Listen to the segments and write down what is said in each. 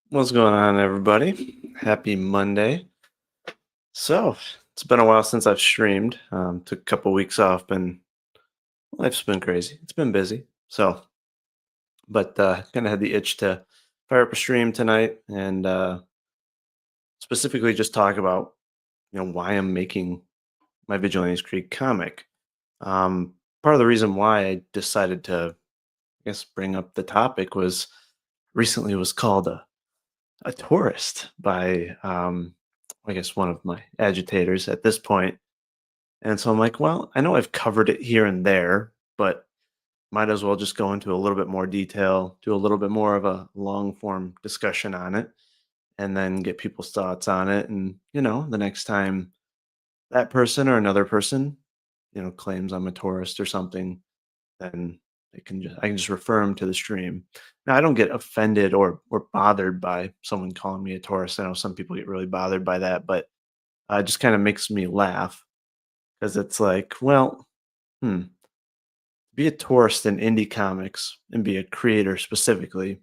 What's going on, everybody? Happy Monday. So, it's been a while since I've streamed. Took a couple weeks off, and life's been crazy. It's been busy. But kind of had the itch to fire up a stream tonight and specifically just talk about why I'm making my Vigilantes Creek comic. Part of the reason why I decided to, I guess, bring up the topic was recently was called a tourist by I guess one of my agitators at this point. And so I'm like, well, I know I've covered it here and there, but might as well just go into a little bit more detail, do a little bit more of a long form discussion on it, and then get people's thoughts on it. And, the next time that person or another person, claims I'm a tourist or something, then I can just refer them to the stream. Now I don't get offended or bothered by someone calling me a tourist. I know some people get really bothered by that, but it just kind of makes me laugh because it's like, well, hmm, be a tourist in indie comics and be a creator specifically.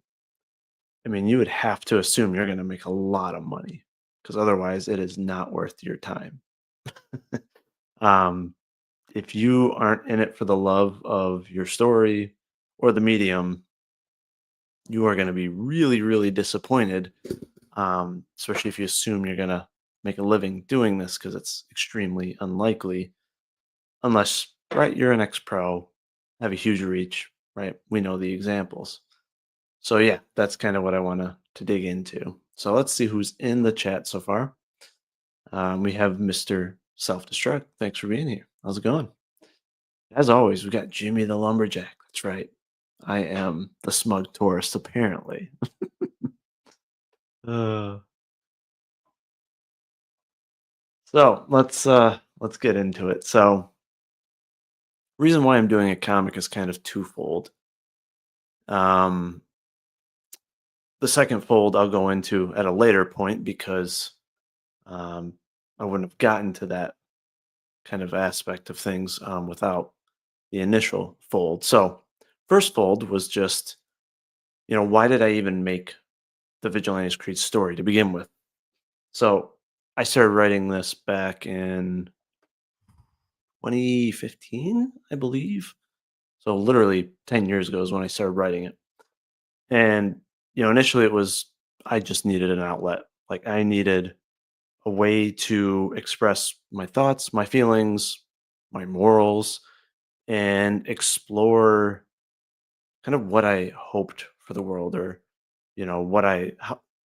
I mean, you would have to assume you're going to make a lot of money because otherwise it is not worth your time. um, if you aren't in it for the love of your story or the medium, you are going to be really, really disappointed, especially if you assume you're going to make a living doing this because it's extremely unlikely unless, right, you're an ex pro, have a huge reach, right? We know the examples. So yeah, that's kind of what I want to dig into. So let's see who's in the chat so far. We have Mr. Self Destruct. Thanks for being here. How's it going? As always, we got Jimmy the Lumberjack. That's right. I am the smug tourist, apparently. Uh, so let's get into it. So reason why I'm doing a comic is kind of twofold. Um, the second fold I'll go into at a later point because um, I wouldn't have gotten to that kind of aspect of things without the initial fold. So first fold was just, why did I even make the Vigilantes Creed story to begin with? So I started writing this back in 2015, I believe. So literally 10 years ago is when I started writing it. And, initially it was, I just needed an outlet. Like I needed a way to express my thoughts, my feelings, my morals, and explore kind of what I hoped for the world or,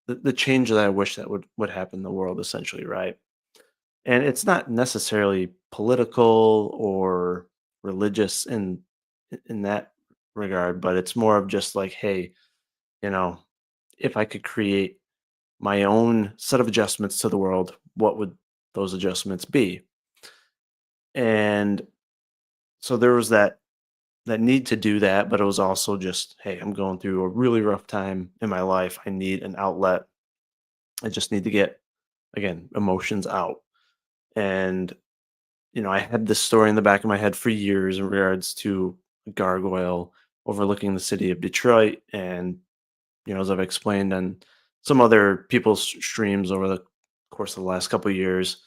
the change that I wish that would happen in the world essentially, right? And it's not necessarily political or religious in that regard, but it's more of just like, hey, you know, if I could create my own set of adjustments to the world, what would those adjustments be? And so there was that need to do that, but it was also just, hey, I'm going through a really rough time in my life. I need an outlet. I just need to get again emotions out. And I had this story in the back of my head for years in regards to a gargoyle overlooking the city of Detroit. And, as I've explained on some other people's streams over the course of the last couple of years,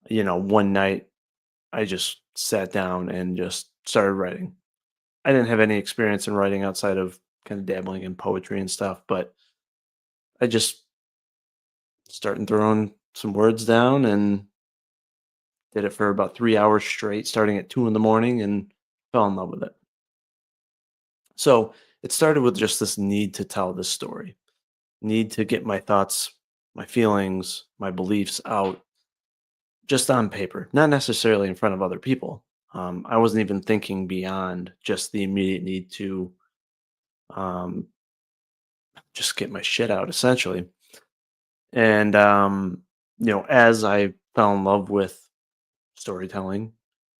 one night I just sat down and just started writing. I didn't have any experience in writing outside of kind of dabbling in poetry and stuff, but I just started throwing some words down and did it for about 3 hours straight, starting at 2 in the morning, and fell in love with it. So it started with just this need to tell this story, need to get my thoughts, my feelings, my beliefs out just on paper, not necessarily in front of other people. I wasn't even thinking beyond just the immediate need to um, just get my shit out, essentially. And as I fell in love with storytelling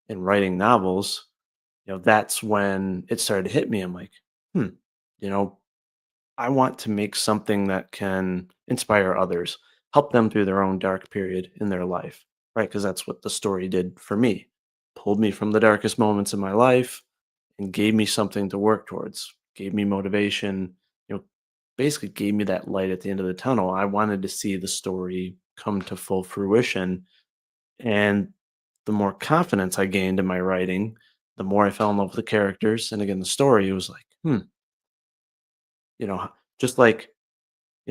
and writing novels, that's when it started to hit me. I'm like, hmm, you know, I want to make something that can inspire others, help them through their own dark period in their life, right? Because that's what the story did for me. Pulled me from the darkest moments in my life and gave me something to work towards, gave me motivation, basically gave me that light at the end of the tunnel. I wanted to see the story come to full fruition. And the more confidence I gained in my writing, the more I fell in love with the characters. And again, the story was like, you know, just like,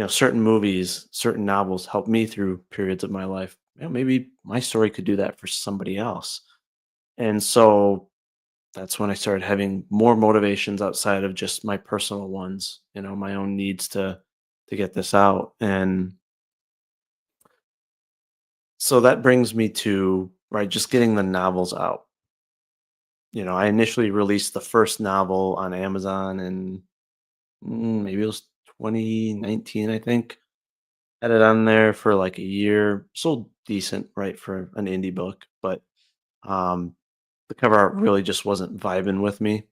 certain movies, certain novels helped me through periods of my life. Maybe my story could do that for somebody else. And so that's when I started having more motivations outside of just my personal ones, my own needs to get this out. And so that brings me to right just getting the novels out. I initially released the first novel on Amazon in maybe it was 2019, I think. Had it on there for like a year. Sold decent, right, for an indie book, but um the cover art really just wasn't vibing with me.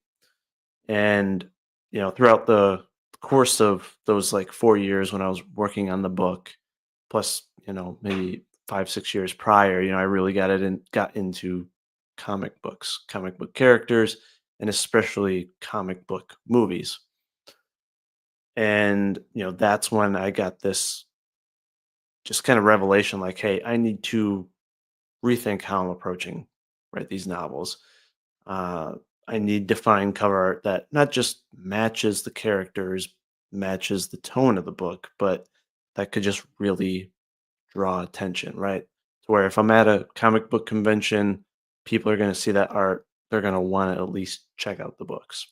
And throughout the course of those like 4 years when I was working on the book, plus maybe 5 6 years prior, I really got into comic books, comic book characters, and especially comic book movies. And that's when I got this just kind of revelation, like, hey, I need to rethink how I'm approaching right these novels. uh, I need to find cover art that not just matches the characters, matches the tone of the book, but that could just really draw attention, right? To where if I'm at a comic book convention, people are going to see that art, they're going to want to at least check out the books.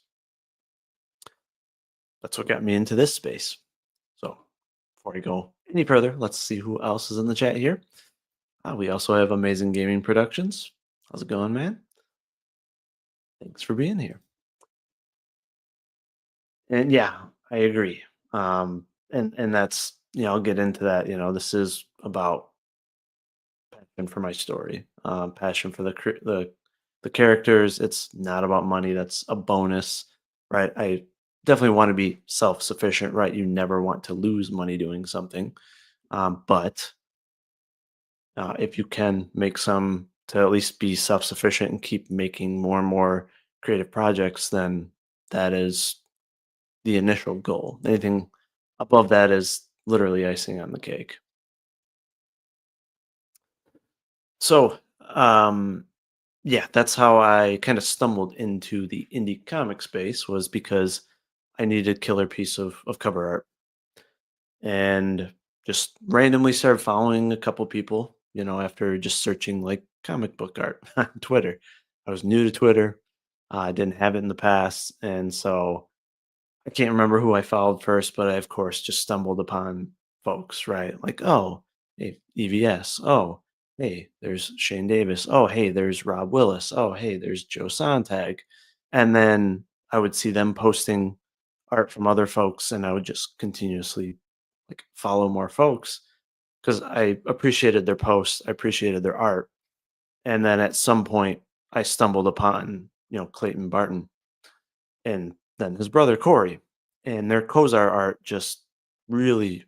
that's what got me into this space. So before I go any further, let's see who else is in the chat here. We also have Amazing Gaming Productions. How's it going, man? Thanks for being here. And yeah, I agree. And that's, I'll get into that. This is about passion for my story, passion for the characters. It's not about money. That's a bonus, right? I definitely want to be self sufficient, right? You never want to lose money doing something, but if you can make some to at least be self sufficient and keep making more and more creative projects, then that is the initial goal. Anything above that is literally icing on the cake. So, yeah, that's how I kind of stumbled into the indie comic space was because I needed a killer piece of cover art and just randomly started following a couple people, after just searching like comic book art on Twitter. I was new to Twitter. I didn't have it in the past. And so I can't remember who I followed first, but I, of course, just stumbled upon folks, right? Like, oh, hey, EVS. Oh, hey, there's Shane Davis. Oh, hey, there's Rob Willis. Oh, hey, there's Joe Sontag. And then I would see them posting art from other folks, and I would just continuously like follow more folks because I appreciated their posts, I appreciated their art. And then at some point, I stumbled upon, Clayton Barton and then his brother Corey, and their Kozar art just really,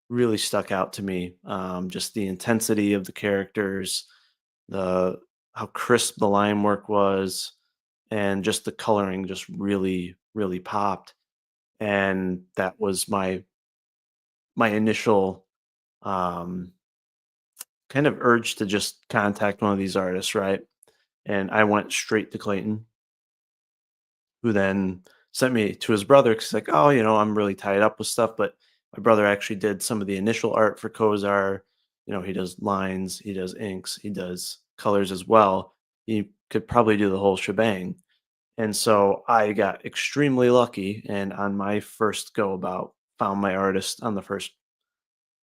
really stuck out to me. Just the intensity of the characters, the how crisp the line work was, and just the coloring just really, really popped. And that was my initial um, kind of urge to just contact one of these artists, right? And I went straight to Clayton, who then sent me to his brother because like, oh, I'm really tied up with stuff, but my brother actually did some of the initial art for Kozar. He does lines, he does inks, he does colors as well. He could probably do the whole shebang. And so I got extremely lucky, and on my first go about, found my artist on the first,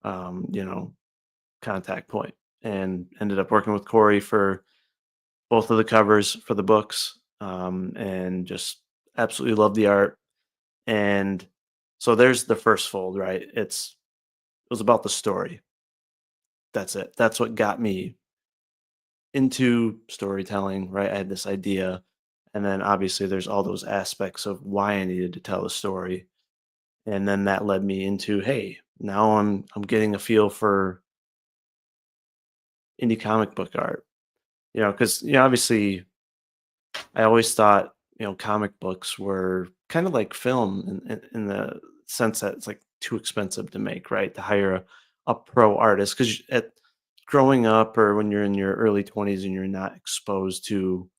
um, you know, contact point, and ended up working with Corey for both of the covers for the books, and just absolutely love the art. And so there's the first fold, right? It was about the story. That's it. That's what got me into storytelling, right? I had this idea, and then obviously there's all those aspects of why I needed to tell the story. And then that led me into, hey, now I'm getting a feel for indie comic book art. Because obviously I always thought, comic books were kind of like film in the sense that it's like too expensive to make, right? To hire a pro artist. Because at growing up or when you're in your early 20s and you're not exposed to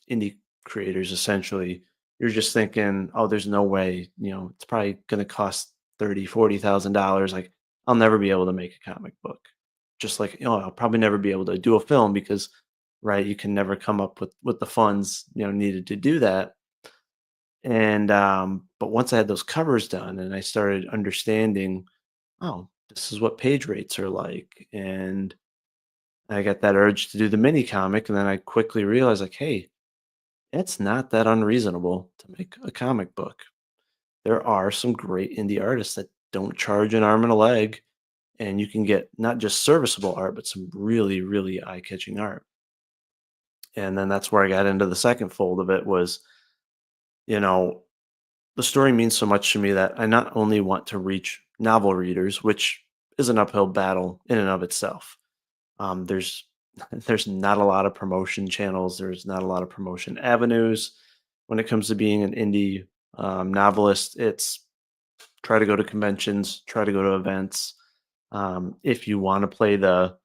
indie creators, essentially, you're just thinking, oh, there's no way, it's probably going to cost 30, $40,000. Like, I'll never be able to make a comic book. Just like, I'll probably never be able to do a film because, right, you can never come up with the funds, needed to do that. And, but once I had those covers done and I started understanding, oh, this is what page rates are like. And I got that urge to do the mini comic. And then I quickly realized, like, hey, it's not that unreasonable to make a comic book. There are some great indie artists that don't charge an arm and a leg, and you can get not just serviceable art, but some really, really eye-catching art. And then that's where I got into the second fold of it was, you know, the story means so much to me that I not only want to reach novel readers, which is an uphill battle in and of itself. There's there's not a lot of promotion channels. There's not a lot of promotion avenues when it comes to being an indie novelist. It's try to go to conventions, try to go to events. If you want to play the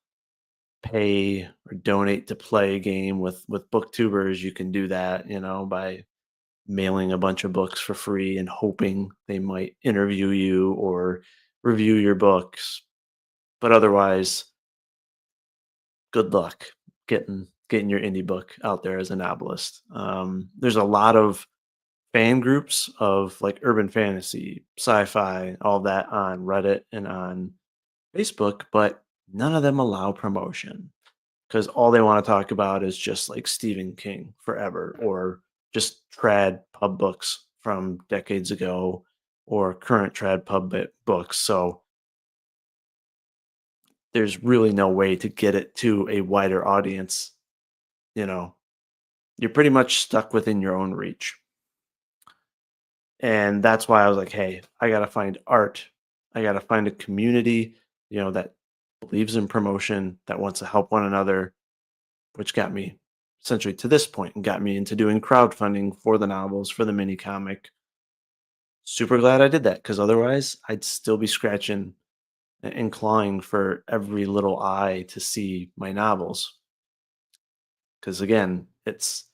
pay or donate to play game with booktubers, you can do that. By mailing a bunch of books for free and hoping they might interview you or review your books. But otherwise, good luck getting your indie book out there as a novelist. There's a lot of fan groups of like urban fantasy, sci-fi, all that on Reddit and on Facebook, but none of them allow promotion because all they want to talk about is just like Stephen King forever or just trad pub books from decades ago or current trad books. So there's really no way to get it to a wider audience. You know, you're pretty much stuck within your own reach. And that's why I was like, hey, I got to find art. I got to find a community, that believes in promotion, that wants to help one another, which got me essentially to this point and got me into doing crowdfunding for the novels, for the mini comic. Super glad I did that because otherwise I'd still be scratching and clawing for every little eye to see my novels. Because again, it's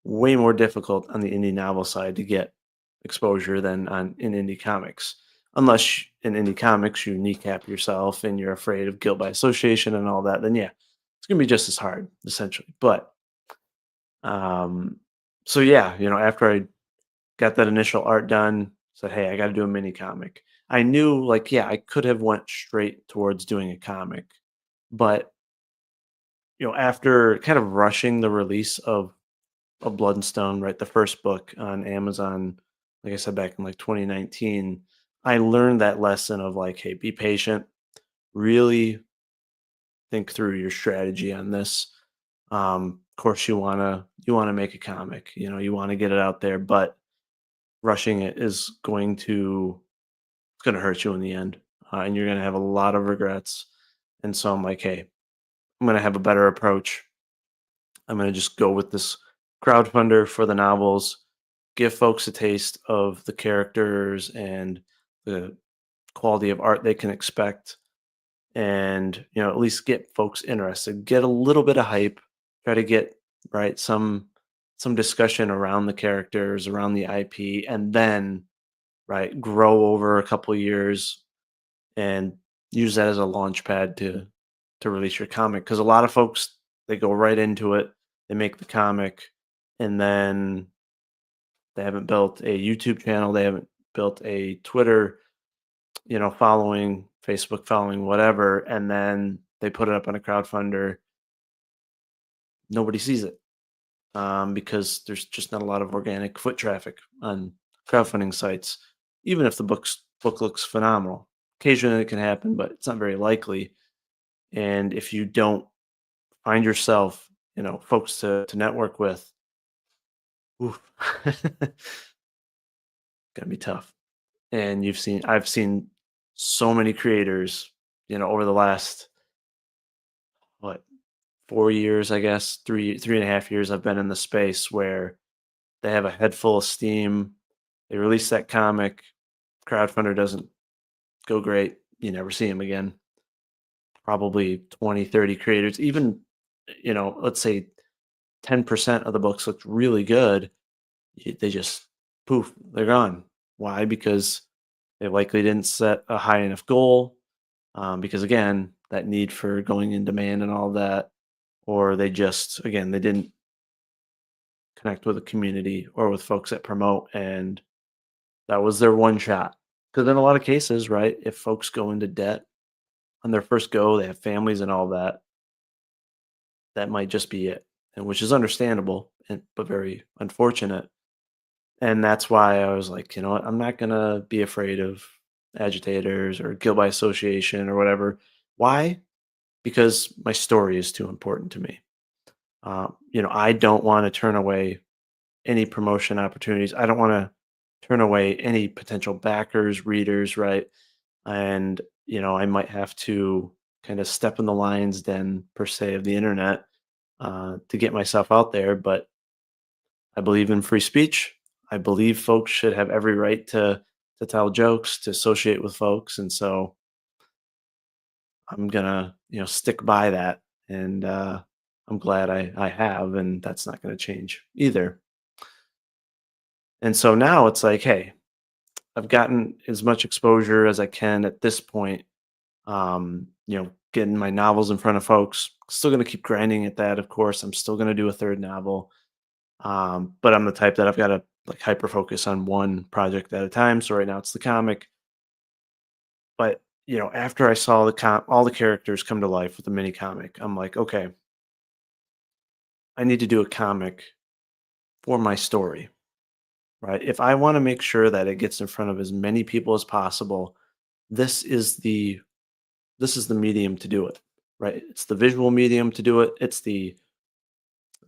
way more difficult on the indie novel side to get exposure than on in indie comics. Unless in indie comics you kneecap yourself and you're afraid of guilt by association and all that, then yeah, it's gonna be just as hard essentially. But um, so yeah, after I got that initial art done, said, hey, I got to do a mini comic. I knew like yeah, I could have went straight towards doing a comic, but after kind of rushing the release of Blood and Stone, right? The first book on Amazon, like I said back in like 2019, I learned that lesson of like, hey, be patient, really think through your strategy on this. Of course, you wanna make a comic, you want to get it out there, but rushing it is it's going to hurt you in the end, and you're going to have a lot of regrets. And so I'm like, hey, I'm going to have a better approach. I'm going to just go with this crowdfunder for the novels, give folks a taste of the characters and the quality of art they can expect, and at least get folks interested, get a little bit of hype, try to get right some discussion around the characters, around the IP, and then right grow over a couple years and use that as a launch pad to release your comic because a lot of folks they go right into it, they make the comic, and then they haven't built a YouTube channel, they haven't built a Twitter, following, Facebook following, whatever, and then they put it up on a crowdfunder. Nobody sees it because there's just not a lot of organic foot traffic on crowdfunding sites, even if the book looks phenomenal. Occasionally it can happen, but it's not very likely. And if you don't find yourself, folks to network with, oof, gonna be tough. And I've seen so many creators, over the last what 4 years, I guess, 3.5 years I've been in the space where they have a head full of steam. They release that comic, crowdfunder doesn't go great. You never see them again. Probably 20, 30 creators, even, let's say 10% of the books looked really good. They just poof, they're gone. Why? Because they likely didn't set a high enough goal. Because again, that need for going in demand and all that, or they just, again, they didn't connect with a community or with folks that promote, and that was their one shot. Because in a lot of cases, right, if folks go into debt on their first go, they have families and all that, that might just be it, and which is understandable, but very unfortunate. And that's why I was like, you know what, I'm not gonna be afraid of agitators or guilt by association or whatever. Why? Because my story is too important to me. I don't want to turn away any promotion opportunities. I don't want to turn away any potential backers, readers, right? And I might have to kind of step in the lines then per se of the internet to get myself out there. But I believe in free speech. I believe folks should have every right to tell jokes, to associate with folks, and so I'm gonna stick by that. And I'm glad I have, and that's not gonna change either. And so now it's like, hey, I've gotten as much exposure as I can at this point. Getting my novels in front of folks. Still gonna keep grinding at that, of course. I'm still gonna do a third novel. But I'm the type that I've got to like hyper focus on one project at a time. So right now it's the comic, but after I saw all the characters come to life with the mini comic, I'm like, okay, I need to do a comic for my story, right? If I want to make sure that it gets in front of as many people as possible, this is the this is the medium to do it, right? It's the visual medium to do it. It's the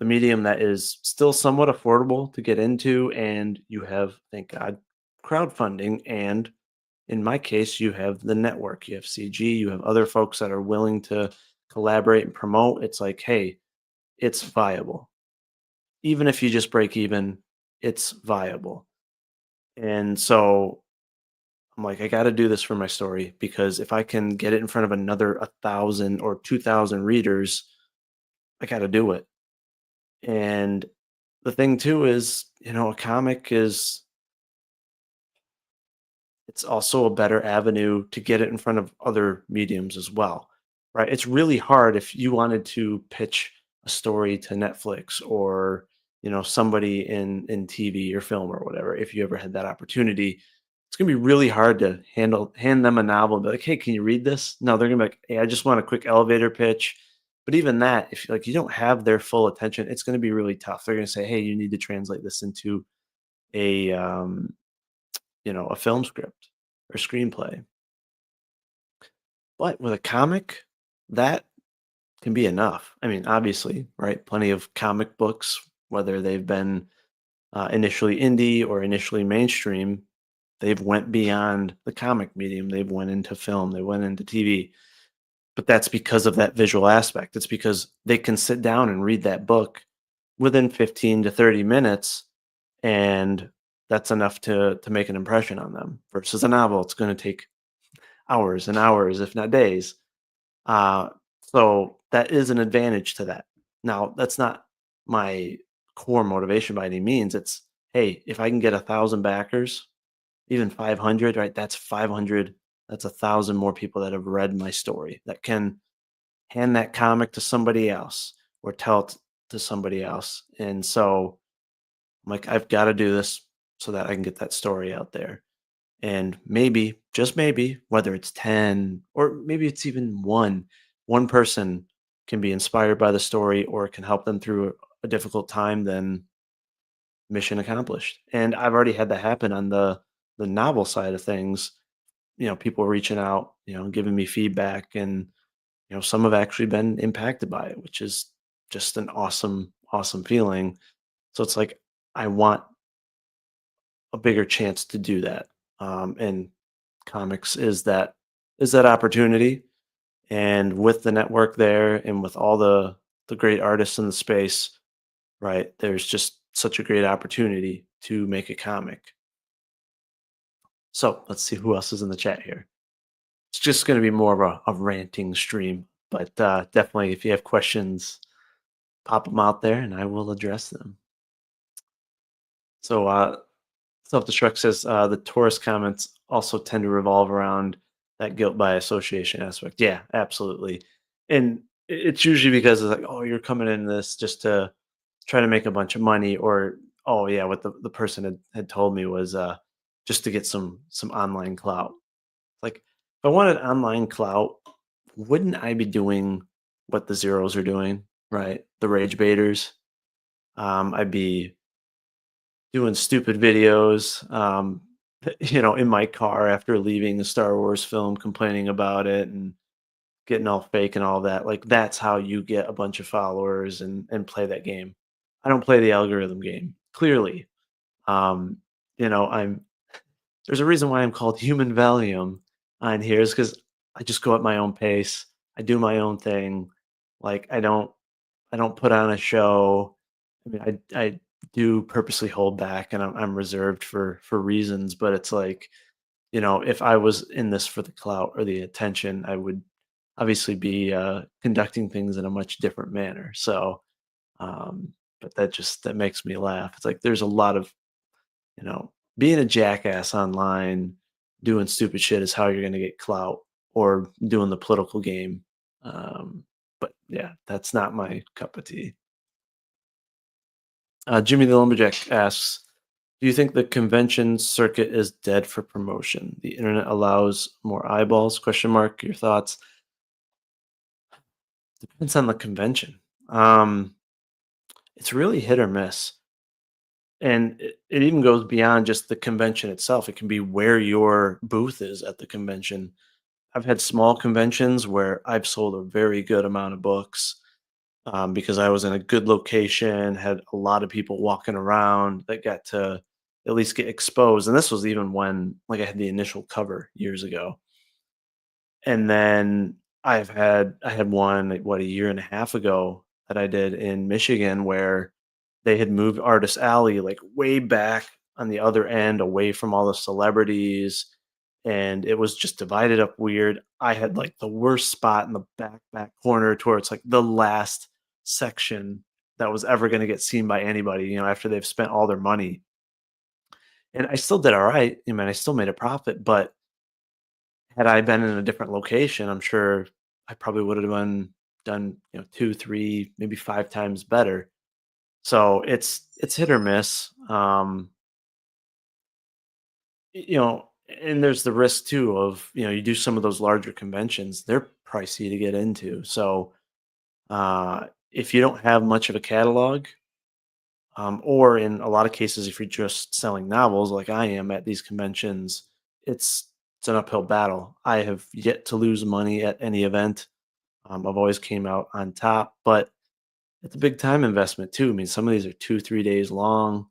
medium that is still somewhat affordable to get into, and you have, thank God, crowdfunding, and in my case, you have the network, you have CG, you have other folks that are willing to collaborate and promote. It's like, hey, it's viable. Even if you just break even, it's viable. And so I'm like, I got to do this for my story, because if I can get it in front of another 1,000 or 2,000 readers, I got to do it. And the thing too is, a comic is it's also a better avenue to get it in front of other mediums as well, right? It's really hard if you wanted to pitch a story to Netflix or somebody in TV or film or whatever. If you ever had that opportunity, it's gonna be really hard to hand them a novel and be like, "Hey, can you read this?" No, they're gonna be like, "Hey, I just want a quick elevator pitch." But even that, if like you don't have their full attention, it's gonna be really tough. They're gonna say, "Hey, you need to translate this into a a film script or screenplay." But with a comic, that can be enough. I mean, obviously, right? Plenty of comic books, whether they've been initially indie or initially mainstream, they've went beyond the comic medium. They've went into film. They went into TV. But that's because of that visual aspect. It's because they can sit down and read that book within 15 to 30 minutes, and that's enough to make an impression on them. Versus a novel, it's going to take hours and hours, if not days. Uh, so that is an advantage to that. Now, that's not my core motivation by any means. It's, hey, if I can get 1,000 backers, even 500, right? That's 500. That's 1,000 more people that have read my story that can hand that comic to somebody else or tell it to somebody else. And so I'm like, I've got to do this so that I can get that story out there. And maybe, just maybe, whether it's 10 or maybe it's even one person can be inspired by the story or it can help them through a difficult time, then mission accomplished. And I've already had that happen on the novel side of things. People reaching out, giving me feedback, and some have actually been impacted by it, which is just an awesome feeling. So it's like I want a bigger chance to do that. And comics is that opportunity. And with the network there and with all the great artists in the space, right, there's just such a great opportunity to make a comic. So let's see who else is in the chat here. It's just going to be more of a ranting stream, but definitely if you have questions, pop them out there and I will address them. So self-destruct says the tourist comments also tend to revolve around that guilt by association aspect. Yeah, absolutely. And it's usually because it's like, oh, you're coming in this just to try to make a bunch of money, or oh yeah, what the person had told me was just to get some online clout. Like if I wanted online clout, wouldn't I be doing what the zeros are doing, right? The rage baiters. I'd be doing stupid videos, in my car after leaving a Star Wars film, complaining about it and getting all fake and all that. Like that's how you get a bunch of followers and play that game. I don't play the algorithm game. Clearly, um, I'm there's a reason why I'm called Human Valium on here is because I just go at my own pace. I do my own thing. Like I don't put on a show. I mean, I do purposely hold back, and I'm reserved for reasons. But it's like, if I was in this for the clout or the attention, I would obviously be conducting things in a much different manner. So, but that makes me laugh. It's like there's a lot of being a jackass online, doing stupid shit is how you're going to get clout, or doing the political game. But yeah, that's not my cup of tea. Jimmy the Lumberjack asks, Do you think the convention circuit is dead for promotion? The internet allows more eyeballs? Question mark. Your thoughts? Depends on the convention. Um, it's really hit or miss. And it even goes beyond just the convention itself. It can be where your booth is at the convention. I've had small conventions where I've sold a very good amount of books because I was in a good location, had a lot of people walking around that got to at least get exposed. And this was even when like I had the initial cover years ago. And then I had one like what a year and a half ago that I did in Michigan where they had moved Artist Alley like way back on the other end away from all the celebrities and it was just divided up weird. I had like the worst spot in the back corner to where it's like the last section that was ever going to get seen by anybody, after they've spent all their money. And I still did all right. I mean, I still made a profit, but had I been in a different location, I'm sure I probably would have done, 2, 3, maybe 5 times better. So it's hit or miss. And there's the risk too of, you do some of those larger conventions, they're pricey to get into. So if you don't have much of a catalog, or in a lot of cases, if you're just selling novels like I am at these conventions, it's an uphill battle. I have yet to lose money at any event. I've always came out on top, but it's a big time investment too. I mean, some of these are 2, 3 days long,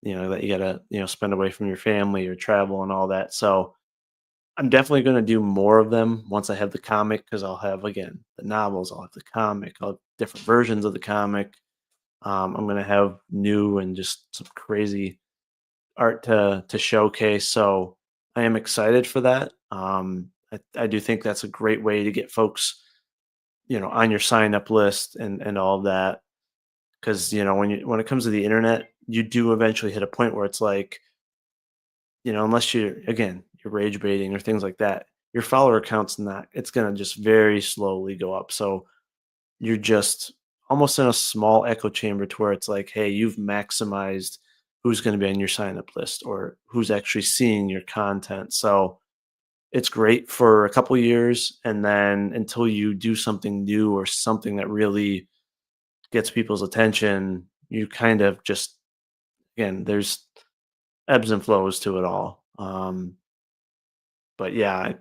that you gotta, spend away from your family or travel and all that. So I'm definitely gonna do more of them once I have the comic because I'll have again the novels, I'll have the comic, I'll have different versions of the comic. I'm gonna have new and just some crazy art to showcase. So I am excited for that. I do think that's a great way to get folks, on your sign up list and all of that. Because when it comes to the internet, you do eventually hit a point where it's like, unless you're rage baiting or things like that, your follower count's not. It's gonna just very slowly go up. So you're just almost in a small echo chamber to where it's like, hey, you've maximized who's going to be on your sign up list or who's actually seeing your content. So it's great for a couple years. And then until you do something new or something that really gets people's attention, you kind of just, again, there's ebbs and flows to it all. But yeah,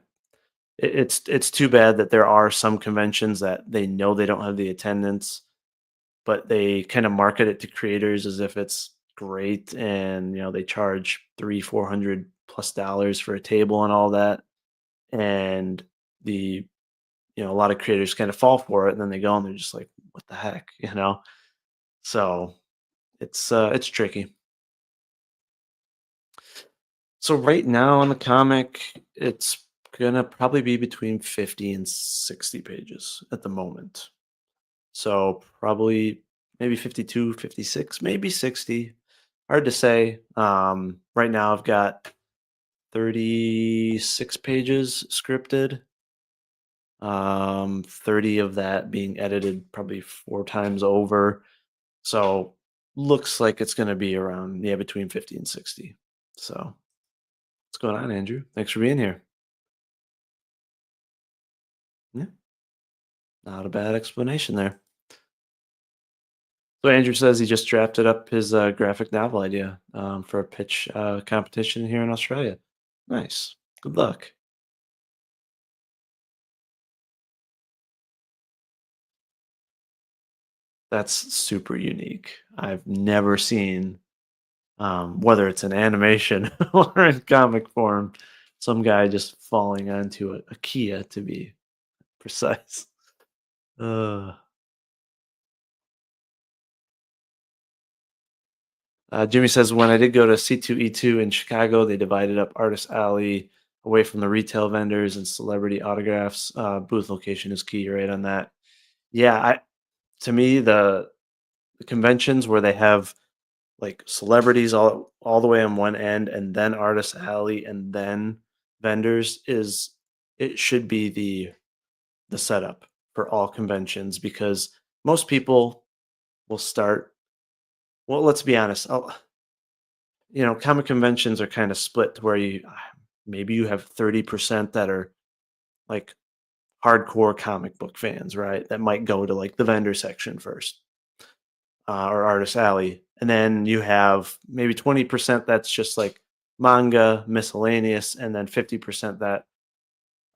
it's too bad that there are some conventions that they know they don't have the attendance but they kind of market it to creators as if it's great and they charge 300-400 plus dollars for a table and all that and the a lot of creators kind of fall for it and then they go and they're just like what the heck so it's tricky. So right now on the comic it's gonna probably be between 50 and 60 pages at the moment. So probably maybe 52, 56, maybe 60. Hard to say. Right now I've got 36 pages scripted. 30 of that being edited probably 4 times over. So looks like it's going to be around, yeah, between 50 and 60. So what's going on, Andrew? Thanks for being here. Yeah, not a bad explanation there. So Andrew says he just drafted up his graphic novel idea for a pitch competition here in Australia. Nice. Good luck. That's super unique. I've never seen, whether it's an animation or in comic form, some guy just falling onto a Kia to be precise. Uh, Jimmy says, when I did go to C2E2 in Chicago, they divided up Artist Alley away from the retail vendors and celebrity autographs. Booth location is key, right on that. Yeah, to me, the conventions where they have like celebrities all the way on one end and then artist alley and then vendors is it should be the setup for all conventions because most people will start, well, let's be honest, comic conventions are kind of split to where maybe you have 30% that are like hardcore comic book fans, right? That might go to like the vendor section first, or artist alley, and then you have maybe 20% that's just like manga, miscellaneous, and then 50% that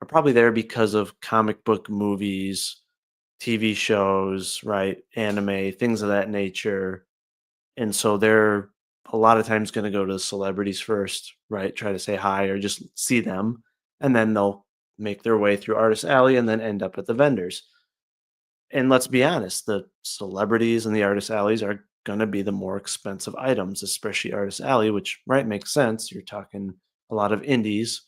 are probably there because of comic book movies, TV shows, right? Anime, things of that nature. And so they're a lot of times going to go to the celebrities first, right? Try to say hi or just see them. And then they'll make their way through Artist Alley and then end up at the vendors. And let's be honest, the celebrities and the artist alleys are gonna be the more expensive items, especially artist alley, which, right, makes sense. You're talking a lot of indies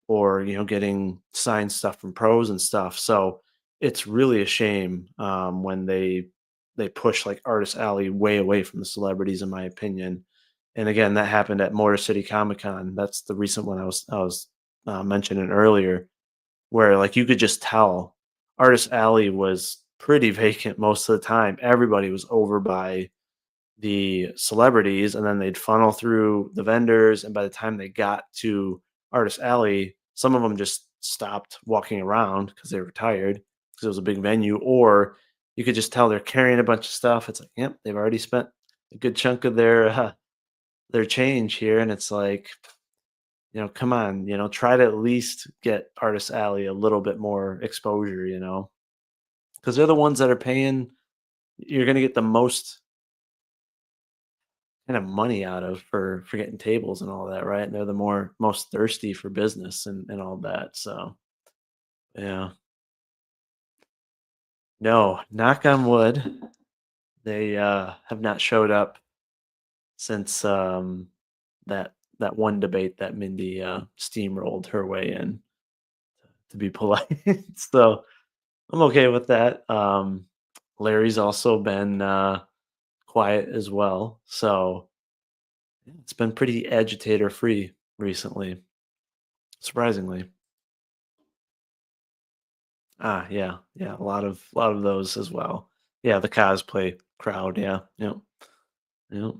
or, getting signed stuff from pros and stuff. So it's really a shame when they push like artist alley way away from the celebrities, in my opinion. And again, that happened at Motor City Comic Con. That's the recent one I was mentioning earlier, where, like, you could just tell Artist Alley was pretty vacant most of the time. Everybody was over by the celebrities, and then they'd funnel through the vendors, and by the time they got to Artist Alley, some of them just stopped walking around because they were tired because it was a big venue, or you could just tell they're carrying a bunch of stuff. It's like, yep, they've already spent a good chunk of their change here, and it's like, come on, try to at least get Artist Alley a little bit more exposure, because they're the ones that are paying. You're going to get the most kind of money out of for getting tables and all that, right? And they're the most thirsty for business and all that. So yeah, no, knock on wood, they have not showed up since that one debate that Mindy steamrolled her way in, to be polite. So I'm okay with that. Larry's also been quiet as well, so yeah, it's been pretty agitator free recently, surprisingly. Ah, yeah, yeah, a lot of those as well. Yeah, the cosplay crowd. Yeah, yeah, yeah.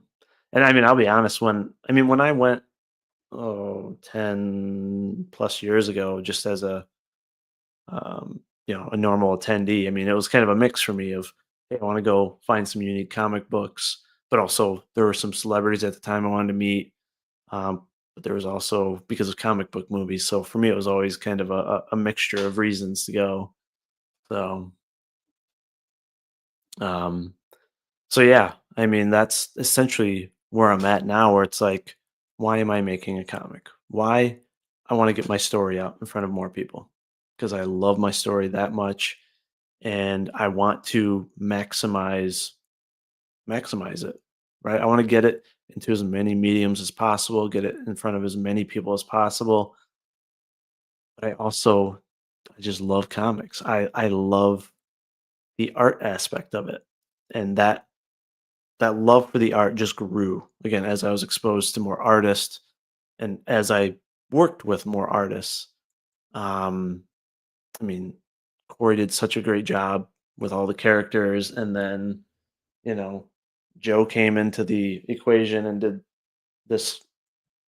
And I mean, I'll be honest. When I went, 10 plus years ago, just as a normal attendee. I mean, it was kind of a mix for me of, hey, I want to go find some unique comic books, but also there were some celebrities at the time I wanted to meet. But there was also because of comic book movies. So for me, it was always kind of a mixture of reasons to go. So, um, so yeah, I mean, that's essentially where I'm at now, where it's like, why am I making a comic? Why? I want to get my story out in front of more people because I love my story that much and I want to maximize it, right? I want to get it into as many mediums as possible, get it in front of as many people as possible. But I just love comics. I love the art aspect of it. And that love for the art just grew again as I was exposed to more artists and as I worked with more artists. Um, I mean, Corey did such a great job with all the characters, and then you know, Joe came into the equation and did this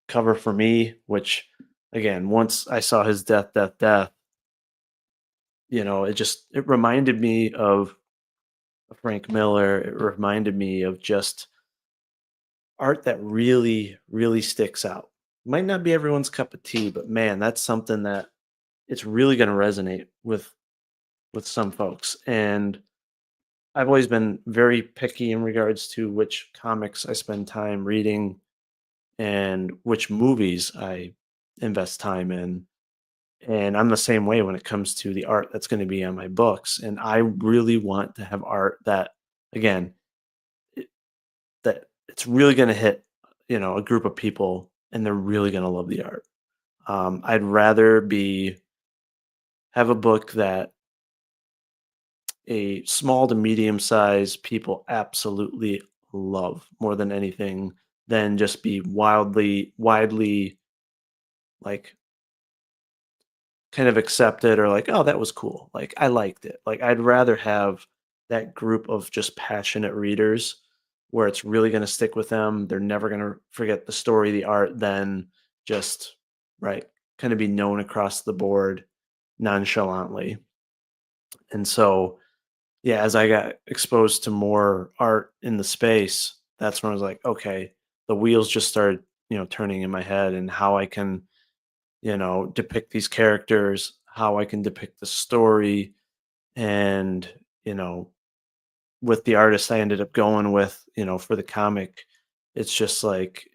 cover for me, which again, once I saw his death, it reminded me of Frank Miller. It reminded me of just art that really, really sticks out. Might not be everyone's cup of tea, but man, that's something that it's really going to resonate with some folks. And I've always been very picky in regards to which comics I spend time reading and which movies I invest time in. And I'm the same way when it comes to the art that's going to be on my books. And I really want to have art that, again, it, that it's really going to hit, a group of people and they're really going to love the art. I'd rather be have a book that a small to medium sized people absolutely love more than anything than just be widely like kind of accepted or like, "Oh, that was cool." Like, I liked it. Like, I'd rather have that group of just passionate readers where it's really going to stick with them. They're never going to forget the story, the art, then just right kind of be known across the board nonchalantly. And so, yeah, as I got exposed to more art in the space, that's when I was like, okay, the wheels just started, turning in my head and how I can, depict these characters, how I can depict the story. And, you know, with the artist I ended up going with, for the comic, it's just like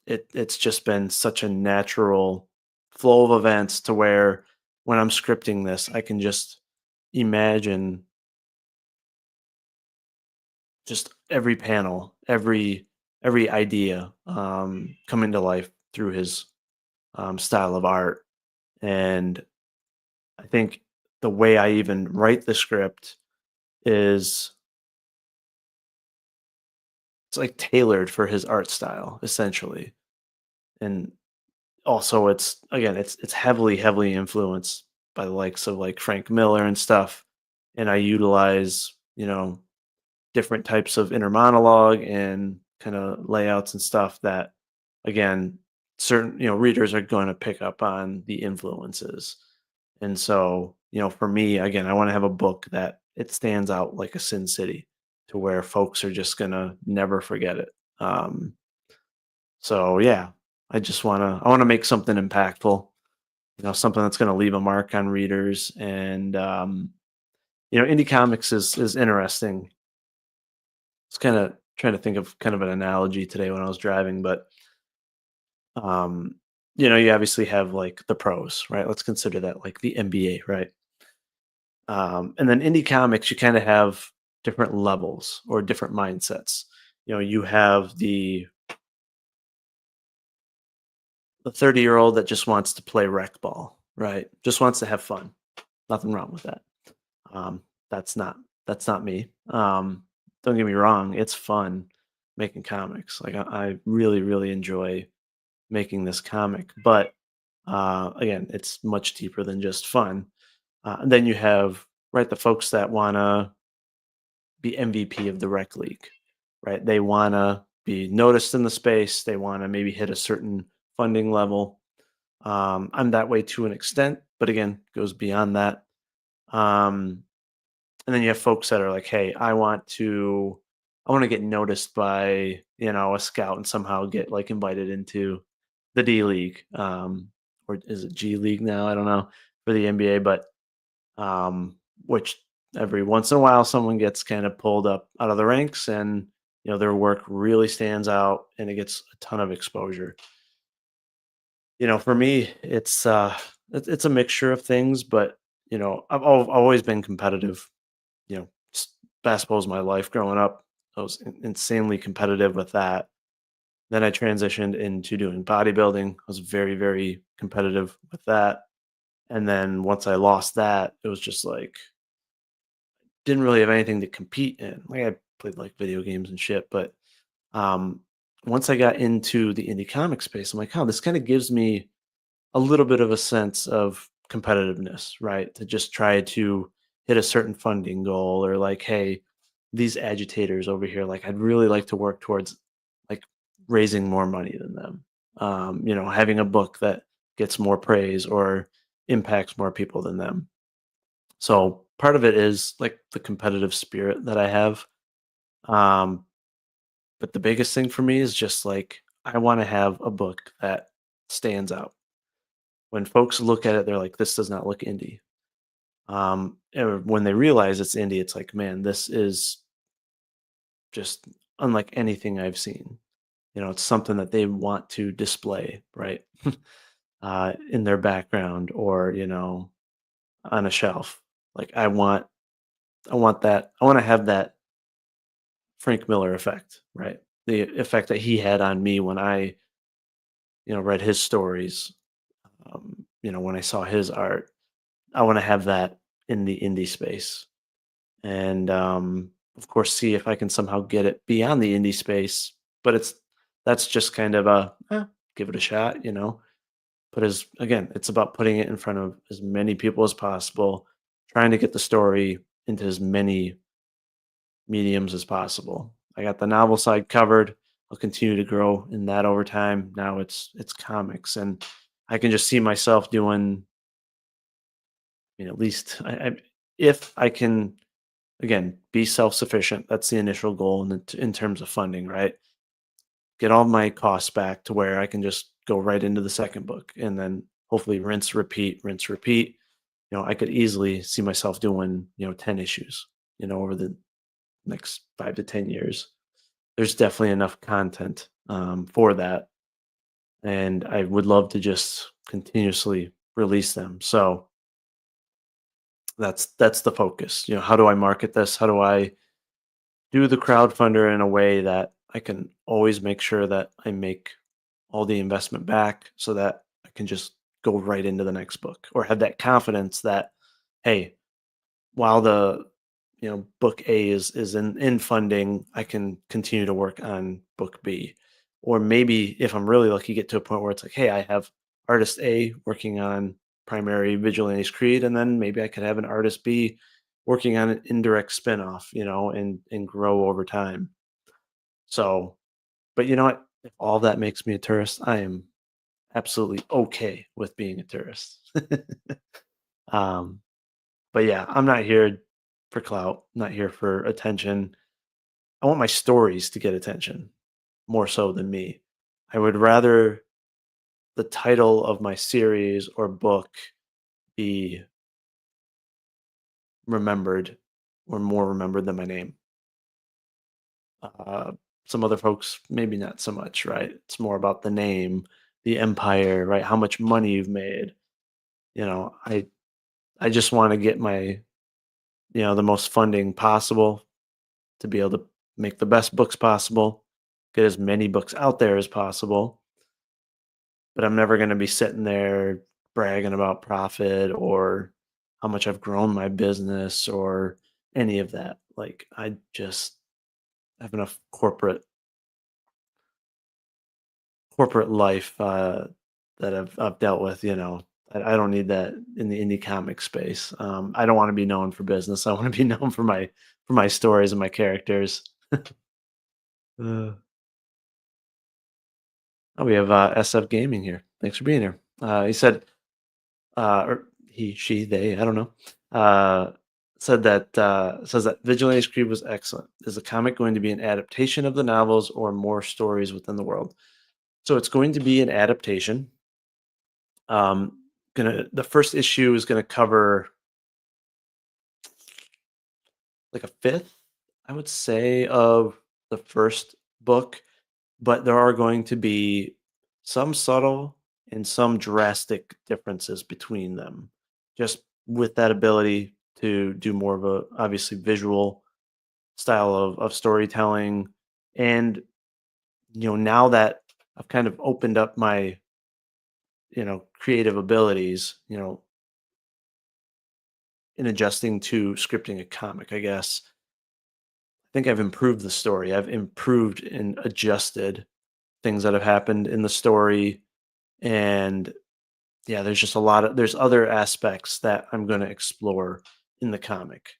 it's just been such a natural flow of events to where when I'm scripting this, I can just imagine just every panel, every idea coming to life through his style of art. And I think the way I even write the script is it's like tailored for his art style, essentially. And also it's heavily influenced by the likes of like Frank Miller and stuff. And I utilize, different types of inner monologue and kind of layouts and stuff that again certain readers are going to pick up on the influences. And so for me again, I want to have a book that it stands out like a Sin City to where folks are just going to never forget it. So yeah, I want to make something impactful, something that's going to leave a mark on readers. And indie comics is interesting. It's kind of trying to think of kind of an analogy today when I was driving, but um, you obviously have like the pros, right? Let's consider that like the NBA, right? And then indie comics, you kind of have different levels or different mindsets. You have the 30-year-old that just wants to play rec ball, right? Just wants to have fun. Nothing wrong with that. Um, that's not me. Don't get me wrong, it's fun making comics. Like I really enjoy making this comic, but again, it's much deeper than just fun. And then you have right the folks that want to be MVP of the rec league, right? They want to be noticed in the space. They want to maybe hit a certain funding level. I'm that way to an extent, but again, goes beyond that. Um, and then you have folks that are like, "Hey, I want to get noticed by a scout and somehow get like invited into the D League, or is it G League now? I don't know for the NBA, but um, which every once in a while someone gets kind of pulled up out of the ranks, and their work really stands out, and it gets a ton of exposure. For me, it's a mixture of things, but I've always been competitive. you know, s- Basketball was my life growing up. I was insanely competitive with that. Then I transitioned into doing bodybuilding. I was very competitive with that. And then once I lost that, it was just like didn't really have anything to compete in. Like I played like video games and shit, but um once I got into the indie comic space, I'm like, oh, this kind of gives me a little bit of a sense of competitiveness, right? To just try to hit a certain funding goal or like, hey, these agitators over here, like I'd really like to work towards like raising more money than them. Having a book that gets more praise or impacts more people than them. So part of it is like the competitive spirit that I have. Um, but the biggest thing for me is just like I want to have a book that stands out. When folks look at it, they're like, "This does not look indie." Or when they realize it's indie, it's like, "Man, this is just unlike anything I've seen." It's something that they want to display, right, in their background or on a shelf. Like I want that. I want to have that Frank Miller effect, right? The effect that he had on me when I read his stories. When I saw his art, I want to have that in the indie space. And of course see if I can somehow get it beyond the indie space. But that's just kind of give it a shot. But as again, it's about putting it in front of as many people as possible, trying to get the story into as many mediums as possible. I got the novel side covered. I'll continue to grow in that over time. Now it's comics, and I can just see myself doing. At least if I can again be self sufficient. That's the initial goal in terms of funding, right? Get all my costs back to where I can just go right into the second book, and then hopefully rinse, repeat, rinse, repeat. I could easily see myself doing 10 issues. Over the next 5 to 10 years. There's definitely enough content for that, and I would love to just continuously release them. So that's the focus. How do I market this? How do I do the crowdfunder in a way that I can always make sure that I make all the investment back so that I can just go right into the next book, or have that confidence that, hey, while the book A is in funding, I can continue to work on book B. Or maybe if I'm really lucky, get to a point where it's like, hey, I have artist A working on primary Vigilantes Creed, and then maybe I could have an artist B working on an indirect spin-off, and grow over time. So, but you know what? If all that makes me a tourist, I am absolutely okay with being a tourist. um, but yeah, I'm not here for clout, not here for attention. I want my stories to get attention more so than me. I would rather the title of my series or book be remembered, or more remembered than my name. Uh, some other folks, maybe not so much, right? It's more about the name, the empire, right? How much money you've made. I just want to get the most funding possible to be able to make the best books possible, get as many books out there as possible. But I'm never going to be sitting there bragging about profit or how much I've grown my business or any of that. Like, I just have enough corporate life that I've dealt with. I don't need that in the indie comic space. I don't want to be known for business. I want to be known for my stories and my characters. Uh, oh, we have SF Gaming here. Thanks for being here. He said, or he, she, they, I don't know. Uh, says that Vigilante's Creed was excellent. Is the comic going to be an adaptation of the novels or more stories within the world? So it's going to be an adaptation. The first issue is gonna cover like a fifth, I would say, of the first book, but there are going to be some subtle and some drastic differences between them. Just with that ability to do more of a obviously visual style of storytelling. And now that I've kind of opened up my creative abilities, in adjusting to scripting a comic, I guess. I think I've improved the story. I've improved and adjusted things that have happened in the story. And yeah, there's other aspects that I'm going to explore in the comic.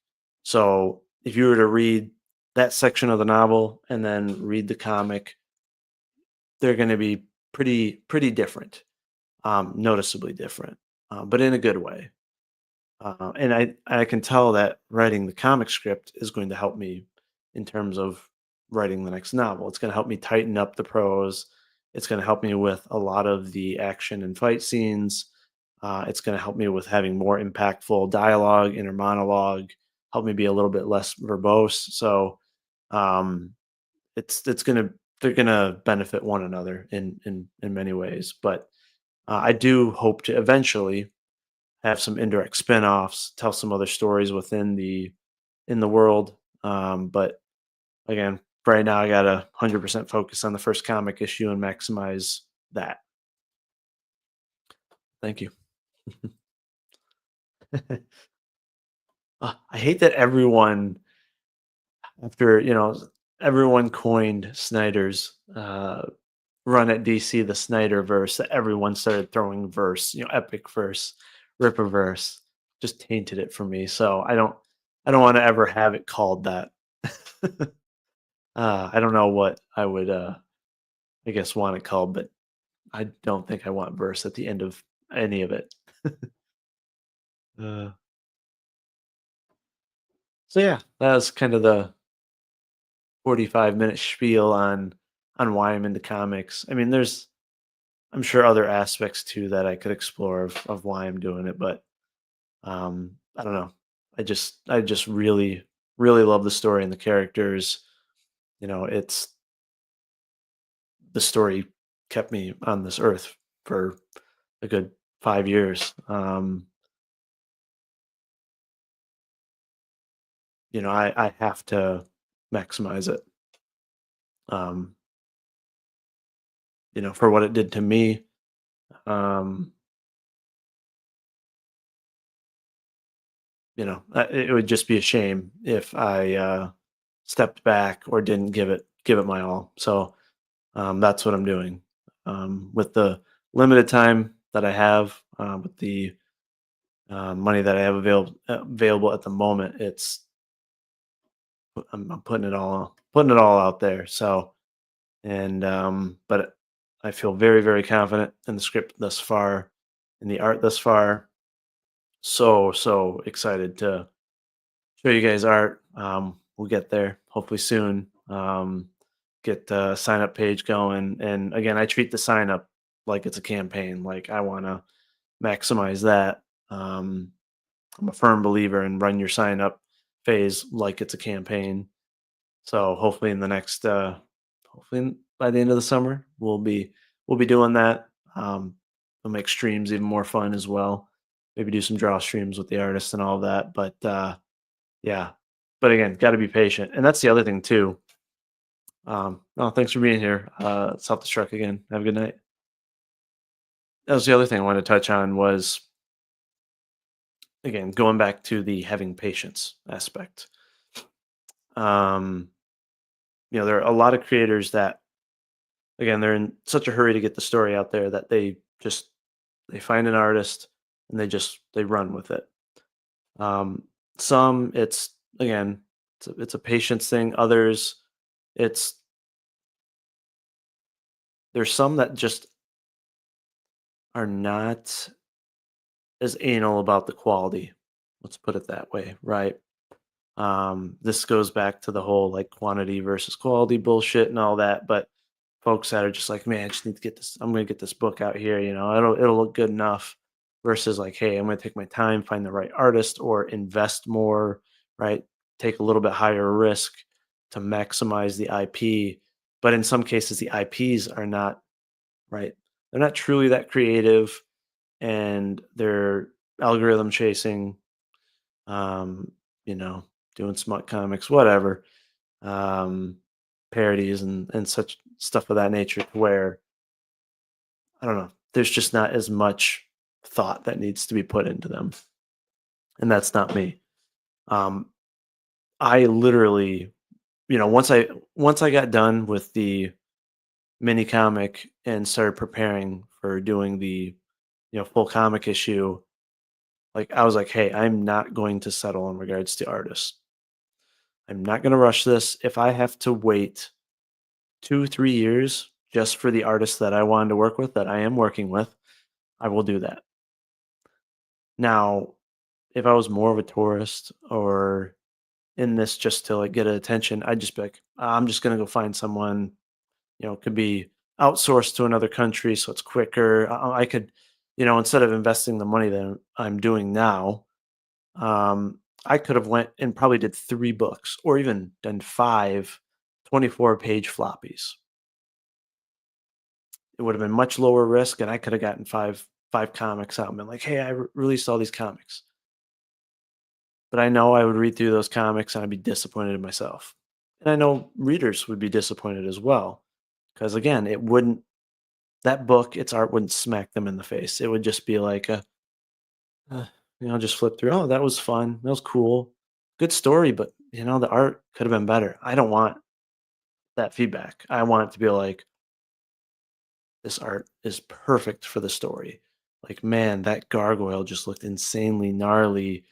So if you were to read that section of the novel and then read the comic, they're going to be pretty different, noticeably different, but in a good way. And I can tell that writing the comic script is going to help me in terms of writing the next novel. It's going to help me tighten up the prose. It's going to help me with a lot of the action and fight scenes. It's going to help me with having more impactful dialogue, inner monologue, help me be a little bit less verbose. So um, it's gonna they're gonna benefit one another in many ways. But I do hope to eventually have some indirect spin-offs, tell some other stories within the world. But again, right now I gotta 100% focus on the first comic issue and maximize that. Thank you. I hate that after everyone coined Snyder's run at DC, the Snyderverse, that everyone started throwing verse, epic verse, Rippaverse, just tainted it for me. So I don't want to ever have it called that. I don't know what I would, I guess, want it called, but I don't think I want verse at the end of any of it. Uh, so yeah, that was kind of the 45-minute spiel on why I'm into comics. I mean, there's I'm sure other aspects too that I could explore of why I'm doing it, but I don't know. I just really love the story and the characters. It's the story kept me on this earth for a good 5 years. I have to maximize it. Um, for what it did to me. Um, it would just be a shame if I stepped back or didn't give it my all. So that's what I'm doing with the limited time that I have, with the money that I have available at the moment. I'm putting it all out there. So but I feel very very confident in the script thus far, in the art thus far. So excited to show you guys art. We'll get there hopefully soon. Get the sign up page going, and again, I treat the sign up like it's a campaign. Like I want to maximize that. I'm a firm believer in run your sign up phase like it's a campaign. So hopefully in the next, by the end of the summer, we'll be doing that. We'll make streams even more fun as well. Maybe do some draw streams with the artists and all of that. But yeah, but again, got to be patient, and that's the other thing too. No, thanks for being here. Self destruct again. Have a good night. That was the other thing I wanted to touch on was again going back to the having patience aspect. Um, there are a lot of creators that again they're in such a hurry to get the story out there that they find an artist and they run with it. Um, some it's again it's a patience thing. Others it's there's some that just are not as anal about the quality. Let's put it that way, right? This goes back to the whole like quantity versus quality bullshit and all that. But folks that are just like, man, I just need to get this. I'm gonna get this book out here. It'll look good enough. Versus like, hey, I'm gonna take my time, find the right artist, or invest more, right? Take a little bit higher risk to maximize the IP. But in some cases, the IPs are not right. They're not truly that creative, and they're algorithm chasing. Um, you know, doing smut comics, whatever, um, parodies and such stuff of that nature to where I don't know, there's just not as much thought that needs to be put into them. And that's not me. Um, I literally, once I got done with the mini comic and started preparing for doing the, full comic issue, like I was like, hey, I'm not going to settle in regards to artists. I'm not going to rush this. If I have to wait 2, 3 years just for the artist that I wanted to work with, that I am working with, I will do that. Now, if I was more of a tourist or in this just to like get attention, I'd just be like, I'm just gonna go find someone, could be outsourced to another country so it's quicker. I could, instead of investing the money that I'm doing now, I could have went and probably did 3 books or even done 5 24-page floppies. It would have been much lower risk, and I could have gotten five comics out and been like, "Hey, I released all these comics." But I know I would read through those comics and I'd be disappointed in myself. And I know readers would be disappointed as well, because again, it wouldn't that book, its art wouldn't smack them in the face. It would just be like uh, just flip through. Oh, that was fun. That was cool. Good story, but the art could have been better. I don't want that feedback. I want it to be like, this art is perfect for the story. Like, man, that gargoyle just looked insanely gnarly.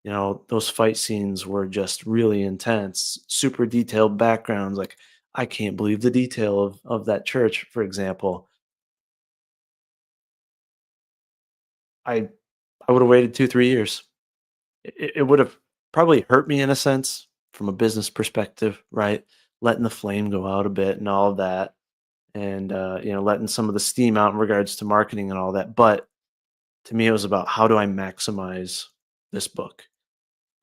Those fight scenes were just really intense, super detailed backgrounds. Like, I can't believe the detail of that church, for example. I I would have waited 2, 3 years. It would have probably hurt me in a sense from a business perspective, right? Letting the flame go out a bit and all of that, and, letting some of the steam out in regards to marketing and all that, but to me, it was about how do I maximize this book?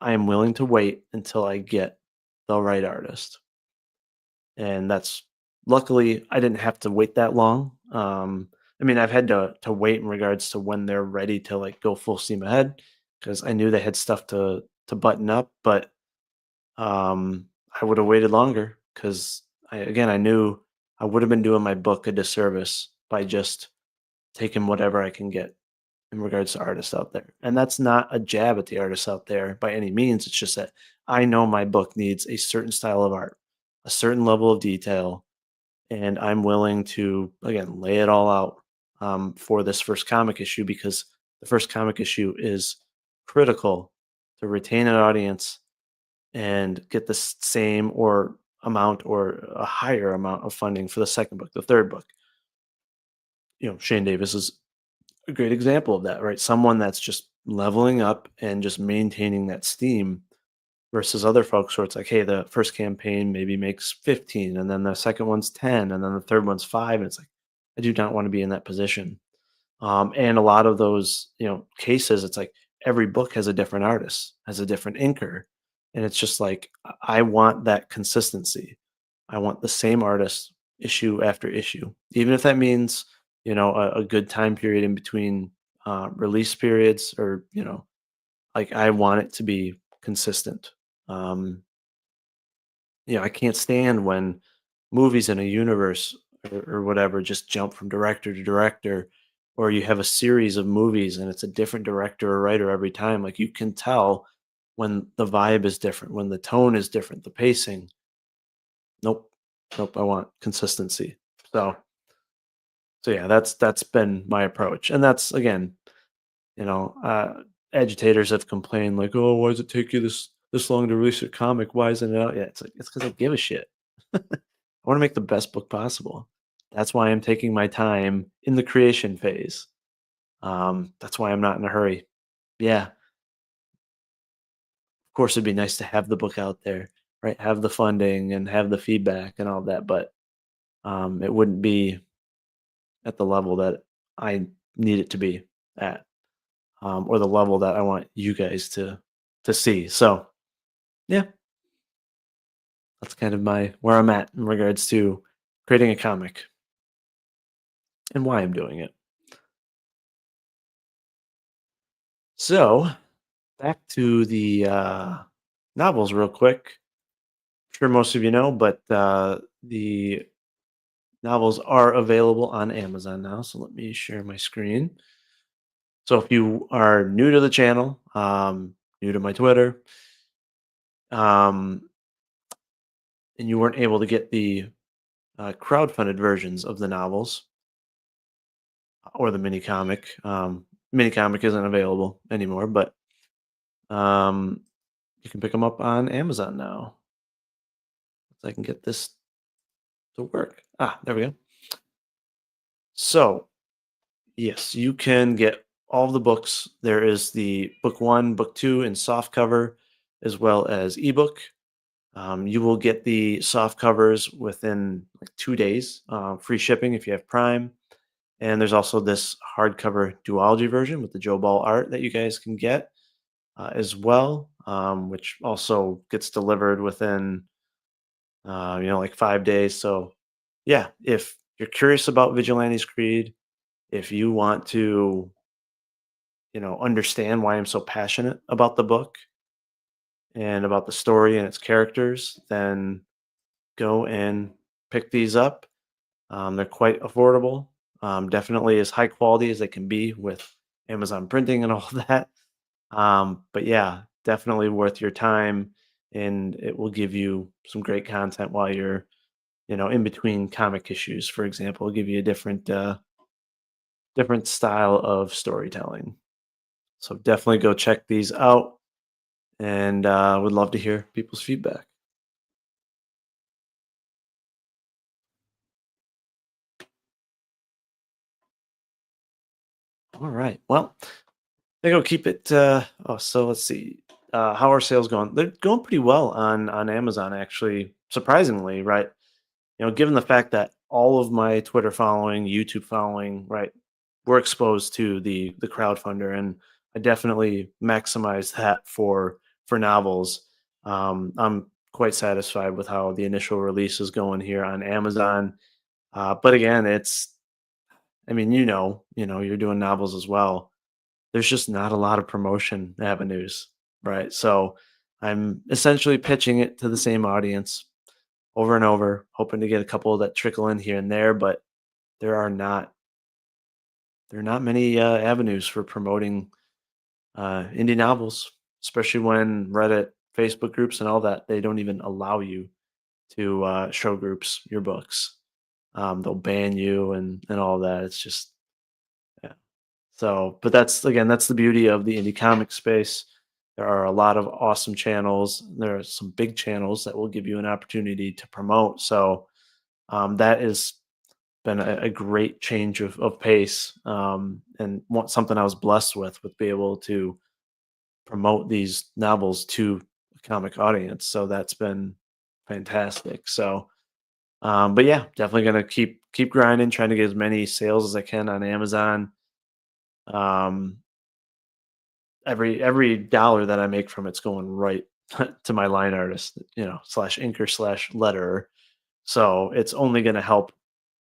I am willing to wait until I get the right artist, and that's luckily, I didn't have to wait that long. I mean, I've had to wait in regards to when they're ready to, like, go full steam ahead because I knew they had stuff to button up, but, I would have waited longer because I knew I would have been doing my book a disservice by just taking whatever I can get in regards to artists out there. And that's not a jab at the artists out there by any means. It's just that I know my book needs a certain style of art, a certain level of detail, and I'm willing to, again, lay it all out for this first comic issue because the first comic issue is critical to retain an audience and get the same or amount or a higher amount of funding for the second book, the third book. Shane Davis is a great example of that, right? Someone that's just leveling up and just maintaining that steam versus other folks where it's like, hey, the first campaign maybe makes 15 and then the second one's 10 and then the third one's 5. And it's like, I do not want to be in that position. And a lot of those, cases, it's like every book has a different artist, has a different inker. And it's just like, I want that consistency. I want the same artist issue after issue, even if that means, a good time period in between release periods or, like I want it to be consistent. Um, I can't stand when movies in a universe or whatever just jump from director to director, or you have a series of movies and it's a different director or writer every time. Like you can tell when the vibe is different, when the tone is different, the pacing. Nope, nope. I want consistency. So, so yeah, that's been my approach, and that's again, you know, uh, agitators have complained like, oh, why does it take you this long to release your comic? Why isn't it out yet? It's like it's because I give a shit. I want to make the best book possible. That's why I'm taking my time in the creation phase. That's why I'm not in a hurry. Yeah, of course, it'd be nice to have the book out there, right? Have the funding and have the feedback and all that, but it wouldn't be at the level that I need it to be at, or the level that I want you guys to see. So yeah, that's kind of my where I'm at in regards to creating a comic and why I'm doing it. So back to the novels real quick. Sure most of you know, but the novels are available on Amazon now. So let me share my screen. So if you are new to the channel, new to my Twitter, um, and you weren't able to get the crowdfunded versions of the novels or the mini comic isn't available anymore, but um, you can pick them up on Amazon now. So I can get this to work. Ah, there we go. So yes, you can get all of the books. There is the book one, book two in soft cover, as well as ebook. You will get the soft covers within like 2 days, free shipping if you have Prime. And there's also this hardcover duology version with the Joe Ball art that you guys can get as well, which also gets delivered within, like 5 days. So, yeah, if you're curious about Vigilantes Creed, if you want to, understand why I'm so passionate about the book and about the story and its characters, then go and pick these up. They're quite affordable, definitely as high quality as they can be with Amazon printing and all that. But yeah, definitely worth your time, and it will give you some great content while you're, in between comic issues. For example, it'll give you a different style of storytelling. So definitely go check these out, and would love to hear people's feedback. All right. Well, I think I'll keep it. So let's see. How are sales going? They're going pretty well on Amazon, actually. Surprisingly, right? Given the fact that all of my Twitter following, YouTube following, right, we're exposed to the crowdfunder, and I definitely maximize that for novels. I'm quite satisfied with how the initial release is going here on Amazon. But again, I mean, you're doing novels as well. There's just not a lot of promotion avenues, right? So I'm essentially pitching it to the same audience over and over, hoping to get a couple that trickle in here and there, but there are not there are not many avenues for promoting indie novels, especially when Reddit, Facebook groups, and all that they don't even allow you to show groups your books. They'll ban you and all that. It's just yeah. So, but that's the beauty of the indie comic space. There are a lot of awesome channels. There are some big channels that will give you an opportunity to promote. So that has been a great change of pace, and something I was blessed with being able to promote these novels to a comic audience. So that's been fantastic. So, but yeah, definitely gonna keep grinding, trying to get as many sales as I can on Amazon. Um, every dollar that I make from it's going right to my line artist, slash inker slash letterer. So it's only going to help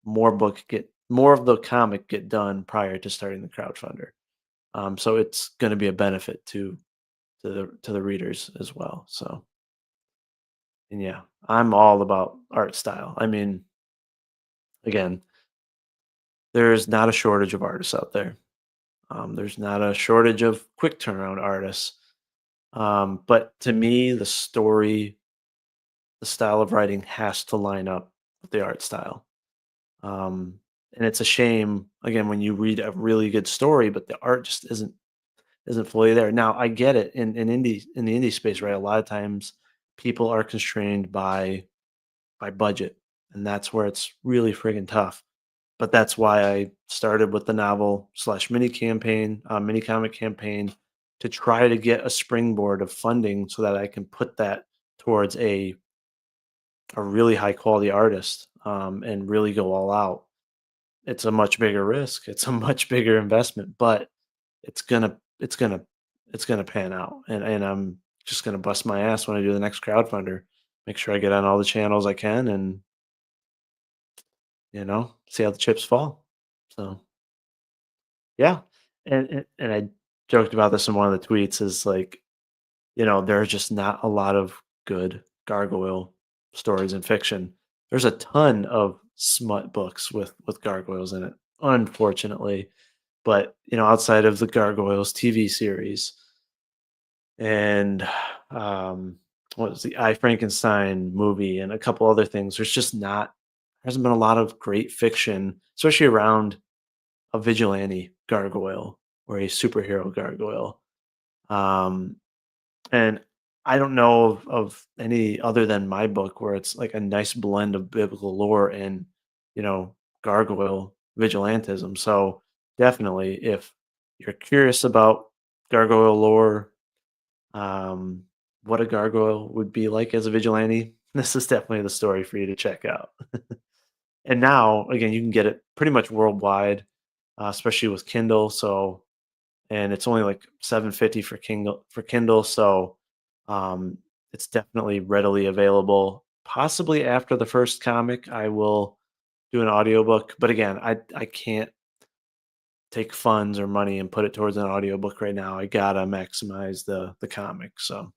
more of the comic get done prior to starting the crowdfunder. So it's going to be a benefit to the readers as well. So and yeah, I'm all about art style. I mean, again, there's not a shortage of artists out there. There's not a shortage of quick turnaround artists. But to me, the style of writing has to line up with the art style. Um, and it's a shame again when you read a really good story, but the art just isn't fully there. Now I get it in the indie space, right? A lot of times people are constrained by budget, and that's where it's really friggin' tough. But that's why I started with the novel slash mini comic campaign to try to get a springboard of funding so that I can put that towards a really high quality artist, and really go all out. It's a much bigger risk. It's a much bigger investment, but it's gonna it's gonna it's gonna pan out. And I'm just gonna bust my ass when I do the next crowdfunder. Make sure I get on all the channels I can and, see how the chips fall. So yeah. And I joked about this in one of the tweets is like, there are just not a lot of good gargoyle stories in fiction. There's a ton of smut books with gargoyles in it, unfortunately. But, outside of the Gargoyles TV series and um what was the I Frankenstein movie and a couple other things, there hasn't been a lot of great fiction, especially around a vigilante gargoyle or a superhero gargoyle. Um and I don't know of any other than my book where it's like a nice blend of biblical lore and, gargoyle vigilantism. So definitely, if you're curious about gargoyle lore, um, what a gargoyle would be like as a vigilante, this is definitely the story for you to check out. And now, again, you can get it pretty much worldwide, especially with Kindle. So and it's only like 750 for Kindle, so um, it's definitely readily available. Possibly after the first comic, I will do an audiobook, but again, I can't take funds or money and put it towards an audiobook right now. I gotta maximize the comic. So,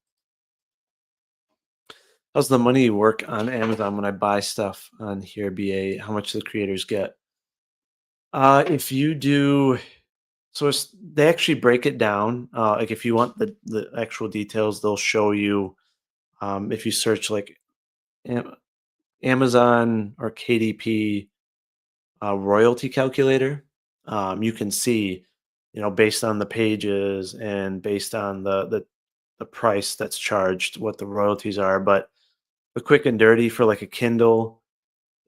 how's the money work on Amazon when I buy stuff on here? BA, how much do the creators get? If you do So they actually break it down. Like if you want the actual details, they'll show you. If you search like Am- Amazon or KDP royalty calculator, you can see, based on the pages and based on the price that's charged, what the royalties are. But the quick and dirty for like a Kindle,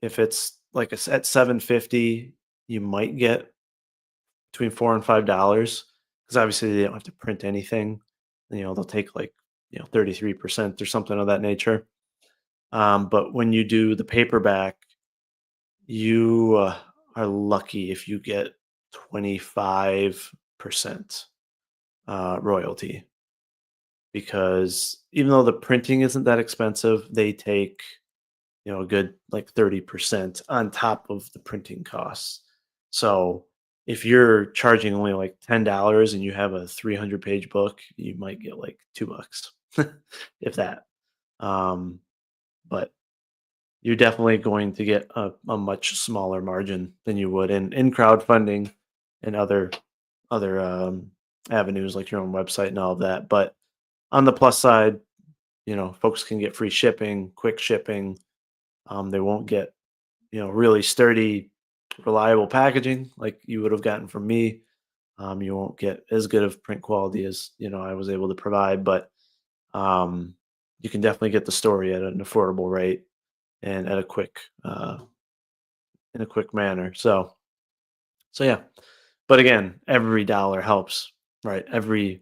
if it's like at 750, you might get between $4 and $5 because obviously they don't have to print anything. They'll take like 33% or something of that nature. But when you do the paperback, you are lucky if you get 25% royalty because even though the printing isn't that expensive, they take a good like 30% on top of the printing costs. So if you're charging only like $10 and you have a 300-page book, you might get like $2, if that. Um, but you're definitely going to get a much smaller margin than you would in crowdfunding and other avenues like your own website and all of that. But on the plus side, folks can get free shipping, quick shipping. They won't get really sturdy, reliable packaging like you would have gotten from me. You won't get as good of print quality as I was able to provide, but um, you can definitely get the story at an affordable rate and at a quick in a quick manner. So yeah, but again, every dollar helps, right? Every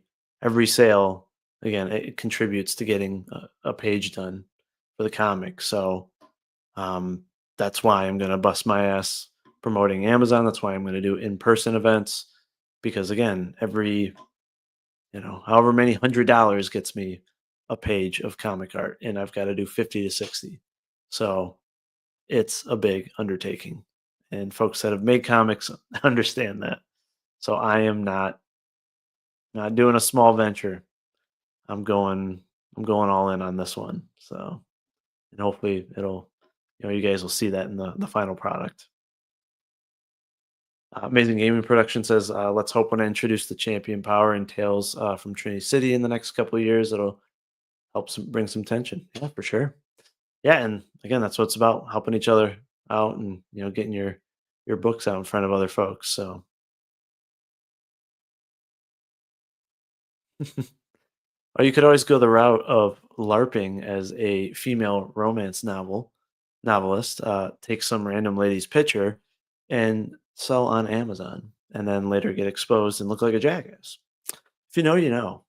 sale, again, it contributes to getting a page done for the comic. So um, that's why I'm gonna bust my ass promoting Amazon. That's why I'm gonna do in-person events because again, every however many $100 gets me a page of comic art, and I've got to do 50 to 60. So it's a big undertaking, and folks that have made comics understand that. So I am not doing a small venture. I'm going I'm going all in on this one. So and hopefully it'll you guys will see that in the final product. Amazing Gaming Production says, let's hope when I introduce the Champion Power and Tales from Trinity City in the next couple of years, it'll help bring some tension. Yeah, for sure. Yeah, and again, that's what it's about, helping each other out and getting your books out in front of other folks. So, or you could always go the route of LARPing as a female romance novelist. Take some random lady's picture and sell on Amazon, and then later get exposed and look like a jackass. If you know, you know.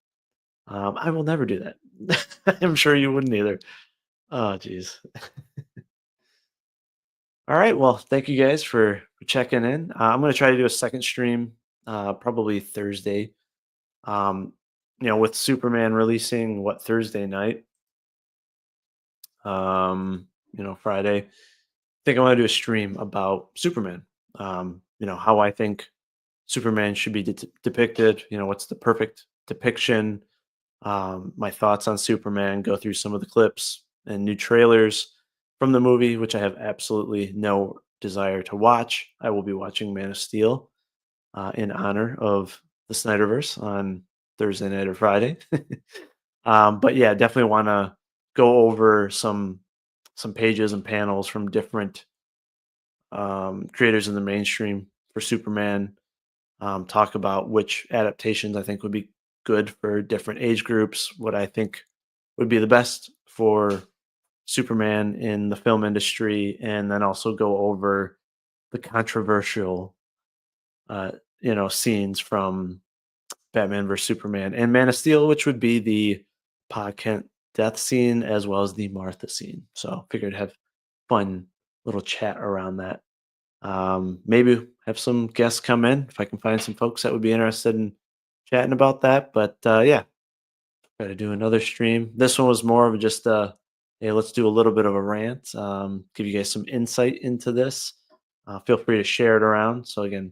I will never do that. I'm sure you wouldn't either. Oh, geez. All right. Well, thank you guys for checking in. I'm going to try to do a second stream, probably Thursday. Um, with Superman releasing what Thursday night, Friday. I think I want to do a stream about Superman. How I think Superman should be depicted. What's the perfect depiction? My thoughts on Superman, go through some of the clips and new trailers from the movie, which I have absolutely no desire to watch. I will be watching Man of Steel in honor of the Snyderverse on Thursday night or Friday. But yeah, definitely want to go over some pages and panels from different creators in the mainstream for Superman. Talk about which adaptations I think would be good for different age groups, what I think would be the best for Superman in the film industry, and then also go over the controversial, uh, scenes from Batman vs Superman and Man of Steel, which would be the Pa Kent death scene as well as the Martha scene. So figured have fun little chat around that. Maybe have some guests come in if I can find some folks that would be interested in chatting about that. But yeah, try to do another stream. This one was more of just hey, let's do a little bit of a rant. Give you guys some insight into this. Feel free to share it around. So again,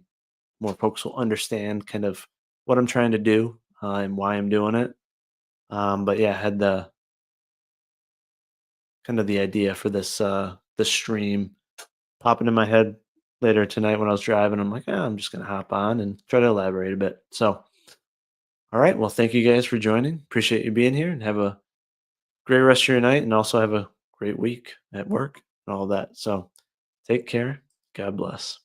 more folks will understand kind of what I'm trying to do and why I'm doing it. But yeah, I had the kind of the idea for this stream popping in my head later tonight when I was driving. I'm like, I'm just gonna hop on and try to elaborate a bit. So, all right. Well, thank you guys for joining. Appreciate you being here, and have a great rest of your night, and also have a great week at work and all that. So, take care. God bless.